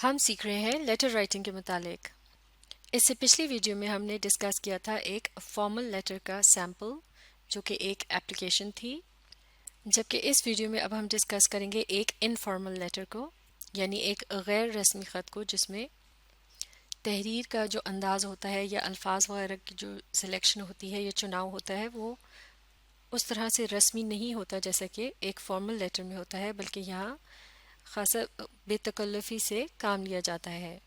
हम सीख रहे हैं लेटर राइटिंग के मुतालिक। इससे पिछली वीडियो में हमने डिस्कस किया था एक फॉर्मल लेटर का सैम्पल जो कि एक एप्लीकेशन थी, जबकि इस वीडियो में अब हम डिस्कस करेंगे एक इनफॉर्मल लेटर को, यानी एक गैर रस्मी ख़त को जिसमें तहरीर का जो अंदाज़ होता है या अल्फाज वगैरह की जो सिलेक्शन होती है या चुनाव होता है वो उस तरह से रस्मी नहीं होता जैसा कि एक फॉर्मल लेटर में होता है, बल्कि यहाँ ख़ासा बेतकल्लुफ़ी से काम लिया जाता है।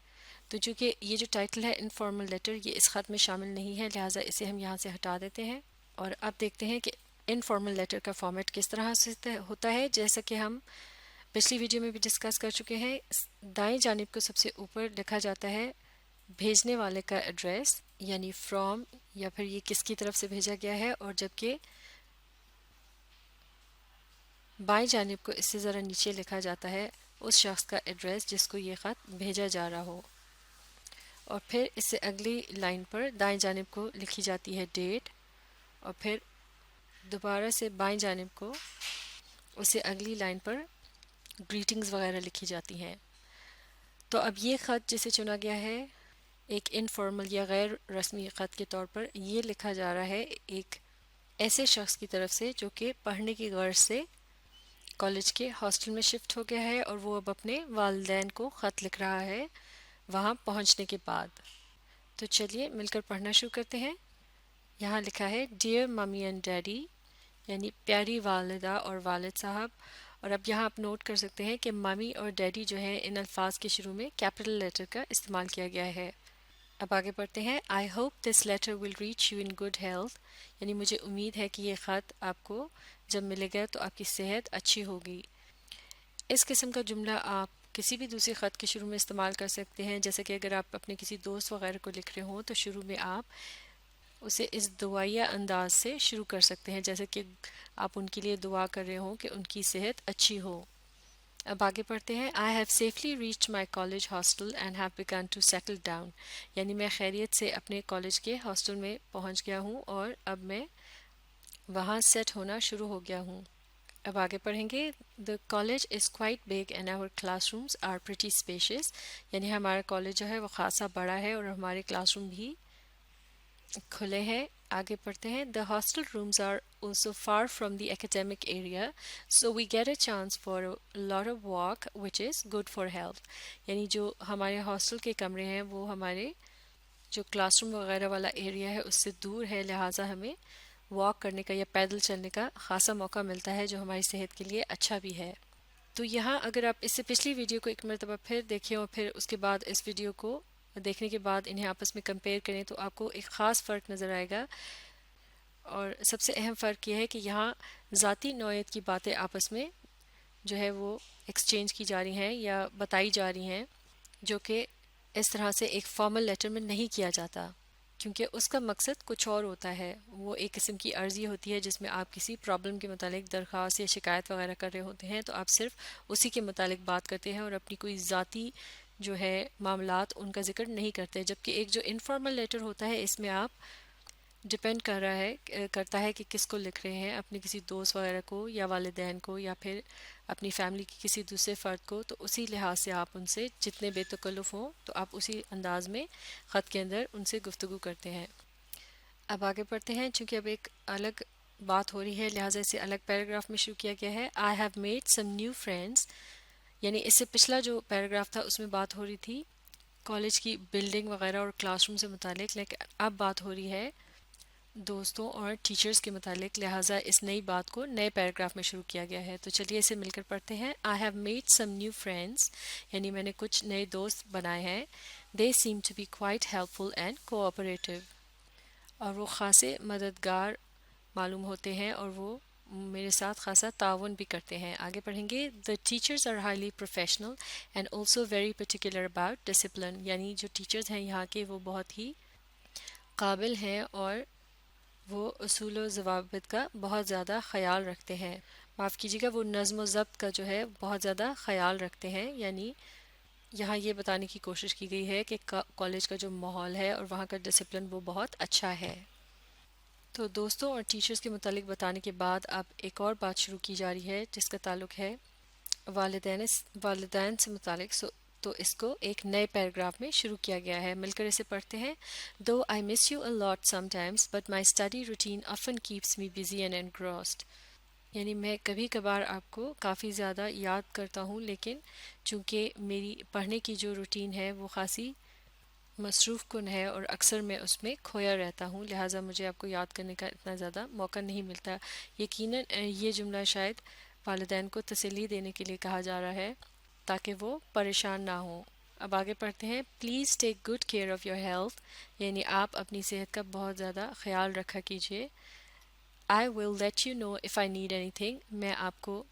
तो चूँकि ये जो टाइटल है इनफॉर्मल लेटर ये इस ख़त में शामिल नहीं है, लिहाजा इसे हम यहाँ से हटा देते हैं। और अब देखते हैं कि इनफॉर्मल लेटर का फॉर्मेट किस तरह से होता है। जैसा कि हम पिछली वीडियो में भी डिस्कस कर चुके हैं, दाएं जानिब को सबसे ऊपर लिखा जाता है भेजने वाले का एड्रेस, यानी फ्रॉम, या फिर ये किसकी तरफ से भेजा गया है, और जबकि बाएं जानिब को इससे ज़रा नीचे लिखा जाता है उस शख्स का एड्रेस जिसको ये ख़त भेजा जा रहा हो। और फिर इससे अगली लाइन पर दाएं जानिब को लिखी जाती है डेट, और फिर दोबारा से बाएं जानिब को उससे अगली लाइन पर ग्रीटिंग्स वगैरह लिखी जाती हैं। तो अब ये ख़त जिसे चुना गया है एक इनफॉर्मल या गैर रस्मी ख़त के तौर पर, ये लिखा जा रहा है एक ऐसे शख्स की तरफ से जो कि पढ़ने की गर्ज से कॉलेज के हॉस्टल में शिफ्ट हो गया है और वो अब अपने वालिदैन को ख़त लिख रहा है वहाँ पहुँचने के बाद। तो चलिए मिलकर पढ़ना शुरू करते हैं। यहाँ लिखा है डियर मम्मी एंड डैडी, यानी प्यारी वालिदा और वालिद साहब। और अब यहाँ आप नोट कर सकते हैं कि मम्मी और डैडी जो है इन अल्फाज के शुरू में कैपिटल लेटर का इस्तेमाल किया गया है। अब आगे बढ़ते हैं। I hope this letter will reach you in good health, यानी मुझे उम्मीद है कि ये ख़त आपको जब मिलेगा तो आपकी सेहत अच्छी होगी। इस किस्म का जुमला आप किसी भी दूसरी ख़त के शुरू में इस्तेमाल कर सकते हैं, जैसे कि अगर आप अपने किसी दोस्त वगैरह को लिख रहे हों तो शुरू में आप उसे इस दुआया अंदाज से शुरू कर सकते हैं, जैसे कि आप उनके लिए दुआ कर रहे हों कि उनकी सेहत अच्छी हो। अब आगे पढ़ते हैं। I have safely reached my college hostel and have begun to settle down, यानी मैं खैरियत से अपने कॉलेज के हॉस्टल में पहुंच गया हूं और अब मैं वहां सेट होना शुरू हो गया हूं। अब आगे पढ़ेंगे। The college is quite big and our classrooms are pretty spacious, यानी हमारा कॉलेज जो है वो खासा बड़ा है और हमारे क्लासरूम भी खुले हैं। आगे पढ़ते हैं। The hostel rooms are also far from the academic area, so we get a chance for a lot of walk, which is good for health. यानी जो हमारे हॉस्टल के कमरे हैं वो हमारे जो क्लासरूम वगैरह वाला एरिया है उससे दूर है, लिहाजा हमें वॉक करने का या पैदल चलने का खासा मौका मिलता है जो हमारी सेहत के लिए अच्छा भी है। तो यहाँ अगर आप इससे पिछली वीडियो को एक मरतबा फिर देखें और फिर उसके बाद इस वीडियो को देखने के बाद इन्हें आपस में कंपेयर करें तो आपको एक ख़ास फ़र्क नज़र आएगा। और सबसे अहम फ़र्क यह है कि यहाँ ज़ाती नौयत की बातें आपस में जो है वो एक्सचेंज की जा रही हैं या बताई जा रही हैं, जो कि इस तरह से एक फॉर्मल लेटर में नहीं किया जाता, क्योंकि उसका मकसद कुछ और होता है। वो एक किस्म की अर्ज़ी होती है जिसमें आप किसी प्रॉब्लम के मुतालिक दरख्वास्त या शिकायत वगैरह कर रहे होते हैं, तो आप सिर्फ उसी के मुतालिक बात करते हैं और अपनी कोई ज़ाती जो है मामलात उनका जिक्र नहीं करते। जबकि एक जो इनफॉर्मल लेटर होता है इसमें आप डिपेंड करता है कि किसको लिख रहे हैं, अपने किसी दोस्त वगैरह को या वालिदैन को या फिर अपनी फैमिली के किसी दूसरे फ़र्द को, तो उसी लिहाज से आप उनसे जितने बेतकल्लुफ़ हों तो आप उसी अंदाज में ख़त के अंदर उनसे गुफ्तगू करते हैं। अब आगे बढ़ते हैं। चूँकि अब एक अलग बात हो रही है लिहाजा इसे अलग पैराग्राफ में शुरू किया गया है। I have made some new friends, यानी इससे पिछला जो पैराग्राफ था उसमें बात हो रही थी कॉलेज की बिल्डिंग वगैरह और क्लासरूम से मुतालिक, लेकिन अब बात हो रही है दोस्तों और टीचर्स के मुतालिक, लिहाजा इस नई बात को नए पैराग्राफ में शुरू किया गया है। तो चलिए इसे मिलकर पढ़ते हैं। I have made some new friends, यानी मैंने कुछ नए दोस्त बनाए हैं। They seem to be quite helpful and cooperative, और वो खासे मददगार मालूम होते हैं और वो मेरे साथ खासा ताउन भी करते हैं। आगे पढ़ेंगे। The teachers are highly professional and also very particular about discipline, यानी जो टीचर्स हैं यहाँ के वो बहुत ही काबिल हैं और वो उसूल व ज़वाबित का बहुत ज़्यादा ख़याल रखते हैं। माफ़ कीजिएगा, वो नज़्म व ज़ब्त का जो है बहुत ज़्यादा ख़याल रखते हैं। यानी यहाँ ये बताने की कोशिश की गई है कि कॉलेज का जो माहौल है और वहाँ का डिसिप्लिन वो बहुत अच्छा है। तो दोस्तों और टीचर्स के मुतालिक बताने के बाद अब एक और बात शुरू की जा रही है जिसका ताल्लुक़ है वालिदैन से मुतालिक। सो تو اس کو ایک نئے پیراگراف میں شروع کیا گیا ہے. مل کر اسے پڑھتے ہیں. Though I miss you a lot sometimes but my study routine often keeps me busy and engrossed. یعنی میں کبھی کبھار آپ کو کافی زیادہ یاد کرتا ہوں، لیکن چونکہ میری پڑھنے کی جو روٹین ہے وہ خاصی مصروف کن ہے اور اکثر میں اس میں کھویا رہتا ہوں، لہٰذا مجھے آپ کو یاد کرنے کا اتنا زیادہ موقع نہیں ملتا. یقیناً یہ جملہ شاید والدین کو تسلی دینے کے لیے کہا جا رہا ہے تاکہ وہ پریشان نہ ہوں. اب آگے پڑھتے ہیں. Please take good care of your health, یعنی آپ اپنی صحت کا بہت زیادہ خیال رکھا کیجیے. I will let you know if I need anything, میں آپ کو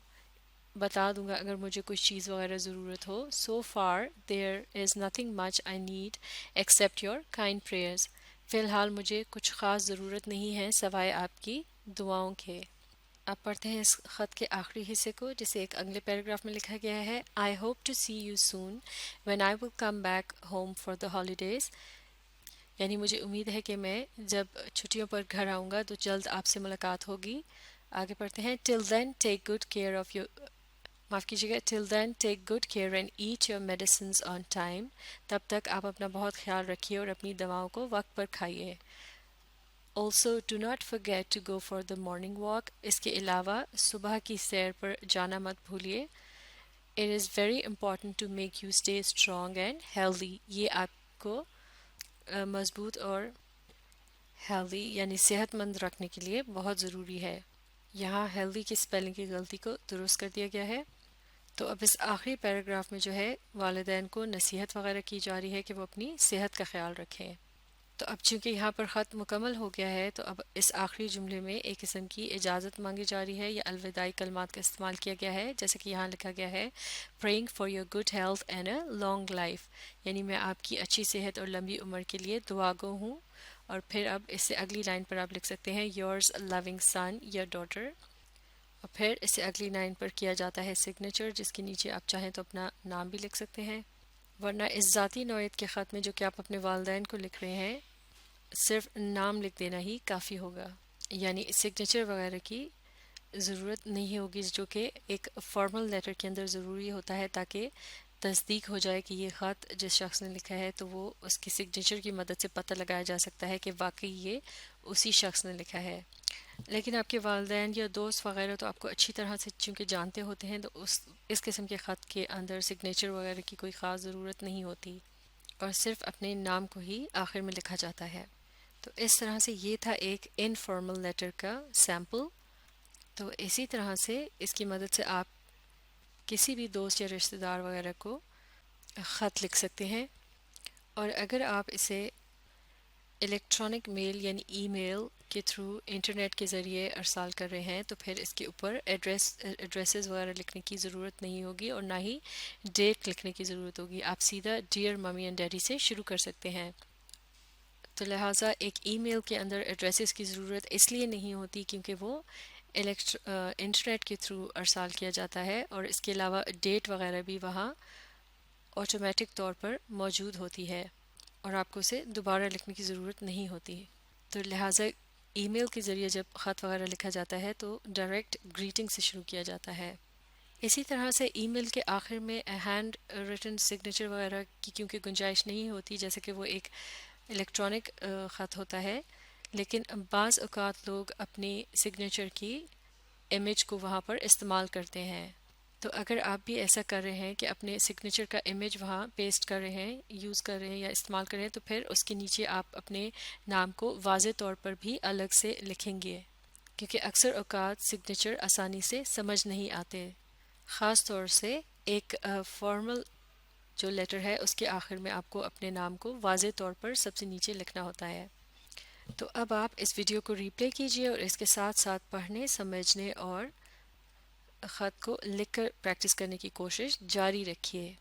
بتا دوں گا اگر مجھے کچھ چیز وغیرہ ضرورت ہو. So far there is nothing much I need except your kind prayers, فی الحال مجھے کچھ خاص ضرورت نہیں ہے سوائے آپ کی دعاؤں کے. آپ پڑھتے ہیں اس خط کے آخری حصے کو جسے ایک اگلے پیراگراف میں لکھا گیا ہے. I hope to see you soon when I will come back home for the holidays, یعنی مجھے امید ہے کہ میں جب چھٹیوں پر گھر آؤں گا تو جلد آپ سے ملاقات ہوگی. آگے پڑھتے ہیں. Till then take good care of your, معاف کیجیے گا، till then take good care and eat your medicines on time, تب تک آپ اپنا بہت خیال رکھیے اور اپنی دواؤں کو وقت پر کھائیے. Also do not forget to go for the morning walk, اس کے علاوہ صبح کی سیر پر جانا مت بھولیے. It is very important to make you stay strong and healthy, یہ آپ کو مضبوط اور ہیلدی یعنی صحت مند رکھنے کے لیے بہت ضروری ہے. یہاں ہیلدی کی اسپیلنگ کی غلطی کو درست کر دیا گیا ہے. تو اب اس آخری پیراگراف میں جو ہے والدین کو نصیحت وغیرہ کی جا رہی ہے کہ وہ اپنی صحت کا خیال رکھیں. تو اب چونکہ یہاں پر خط مکمل ہو گیا ہے تو اب اس آخری جملے میں ایک قسم کی اجازت مانگی جا رہی ہے یا الوداعی کلمات کا استعمال کیا گیا ہے، جیسے کہ یہاں لکھا گیا ہے praying for your good health and a long life, یعنی میں آپ کی اچھی صحت اور لمبی عمر کے لیے دعا گو ہوں. اور پھر اب اس سے اگلی لائن پر آپ لکھ سکتے ہیں یورز لونگ سن یا ڈاٹر، اور پھر اس سے اگلی لائن پر کیا جاتا ہے سگنیچر، جس کے نیچے آپ چاہیں تو اپنا نام بھی لکھ سکتے ہیں. ورنہ اس ذاتی نوعیت کے خط میں جو کہ آپ اپنے والدین کو لکھ رہے ہیں صرف نام لکھ دینا ہی کافی ہوگا، یعنی سگنیچر وغیرہ کی ضرورت نہیں ہوگی، جو کہ ایک فارمل لیٹر کے اندر ضروری ہوتا ہے تاکہ تصدیق ہو جائے کہ یہ خط جس شخص نے لکھا ہے تو وہ اس کی سگنیچر کی مدد سے پتہ لگایا جا سکتا ہے کہ واقعی یہ اسی شخص نے لکھا ہے. لیکن آپ کے والدین یا دوست وغیرہ تو آپ کو اچھی طرح سے چونکہ جانتے ہوتے ہیں، تو اس قسم کے خط کے اندر سگنیچر وغیرہ کی کوئی خاص ضرورت نہیں ہوتی اور صرف اپنے نام کو ہی آخر میں لکھا جاتا ہے. تو اس طرح سے یہ تھا ایک انفارمل لیٹر کا سیمپل. تو اسی طرح سے اس کی مدد سے آپ کسی بھی دوست یا رشتہ دار وغیرہ کو خط لکھ سکتے ہیں. اور اگر آپ اسے الیکٹرانک میل یعنی ای میل کے تھرو انٹرنیٹ کے ذریعے ارسال کر رہے ہیں تو پھر اس کے اوپر ایڈریسز وغیرہ لکھنے کی ضرورت نہیں ہوگی اور نہ ہی ڈیٹ لکھنے کی ضرورت ہوگی. آپ سیدھا ڈیئر ممی اینڈ ڈیڈی سے شروع کر سکتے ہیں. تو لہٰذا ایک ای میل کے اندر ایڈریسز کی ضرورت اس لیے نہیں ہوتی کیونکہ وہ انٹرنیٹ کے تھرو ارسال کیا جاتا ہے، اور اس کے علاوہ ڈیٹ وغیرہ بھی وہاں آٹومیٹک طور پر موجود ہوتی ہے اور آپ کو اسے دوبارہ لکھنے کی ضرورت نہیں ہوتی. تو لہٰذا ای میل کے ذریعے جب خط وغیرہ لکھا جاتا ہے تو ڈائریکٹ گریٹنگ سے شروع کیا جاتا ہے. اسی طرح سے ای میل کے آخر میں ہینڈ ریٹن سگنیچر وغیرہ کی کیونکہ گنجائش نہیں ہوتی جیسے کہ وہ ایک الیکٹرانک خط ہوتا ہے، لیکن بعض اوقات لوگ اپنی سگنیچر کی امیج کو وہاں پر استعمال کرتے ہیں. تو اگر آپ بھی ایسا کر رہے ہیں کہ اپنے سگنیچر کا امیج وہاں پیسٹ کر رہے ہیں، یوز کر رہے ہیں یا استعمال کر رہے ہیں، تو پھر اس کے نیچے آپ اپنے نام کو واضح طور پر بھی الگ سے لکھیں گے کیونکہ اکثر اوقات سگنیچر آسانی سے سمجھ نہیں آتے، خاص طور سے ایک فارمل جو لیٹر ہے اس کے آخر میں آپ کو اپنے نام کو واضح طور پر سب سے نیچے لکھنا ہوتا ہے. تو اب آپ اس ویڈیو کو ریپلے کیجئے اور اس کے ساتھ ساتھ پڑھنے، سمجھنے اور خط کو لکھ کر پریکٹس کرنے کی کوشش جاری رکھیے.